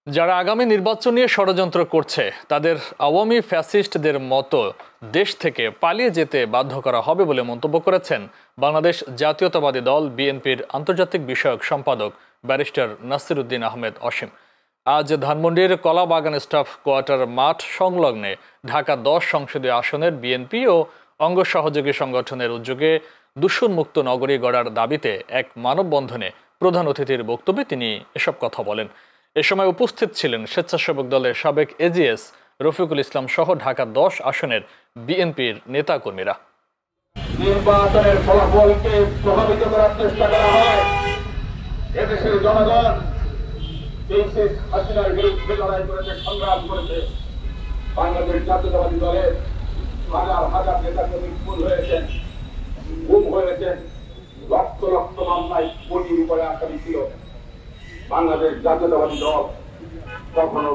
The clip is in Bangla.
যারা আগামী নির্বাচন নিয়ে ষড়যন্ত্র করছে তাদের আওয়ামী ফ্যাসিস্টদের মতো দেশ থেকে পালিয়ে যেতে বাধ্য করা হবে বলে মন্তব্য করেছেন বাংলাদেশ জাতীয়তাবাদী দল বিএনপির আন্তর্জাতিক বিষয়ক সম্পাদক ব্যারিস্টার নাসির উদ্দিন আহমেদ অসীম। আজ ধানমন্ডির কলাবাগান স্টাফ কোয়ার্টার মাঠ সংলগ্নে ঢাকা 10 সংসদীয় আসনের বিএনপি ও অঙ্গ সহযোগী সংগঠনের উদ্যোগে দূষণমুক্ত নগরী গড়ার দাবিতে এক মানববন্ধনে প্রধান অতিথির বক্তব্যে তিনি এসব কথা বলেন। এ সময় উপস্থিত ছিলেন স্বেচ্ছাসেবক দলের সাবেক এজিএস রফিকুল ইসলাম সহ ঢাকা 10 আসনের বিএনপির নেতাকর্মীরা। নির্বাচনের ফলাফলকে প্রভাবিত করার চেষ্টা করা হয়। এদেশের জনগণ হাসিনার বিরুদ্ধে লড়াই করেছে, সংগ্রাম করেছে। বাংলাদেশ জাতীয়তাবাদী দলের হাজার হাজার নেতাকর্মী খুন হয়েছেন, গুম হয়েছেন, লক্ষ লক্ষ মামলায় কোটির উপরে আসামি ছিল। বাংলাদেশ জাতীয়তাবাদী দল কখনো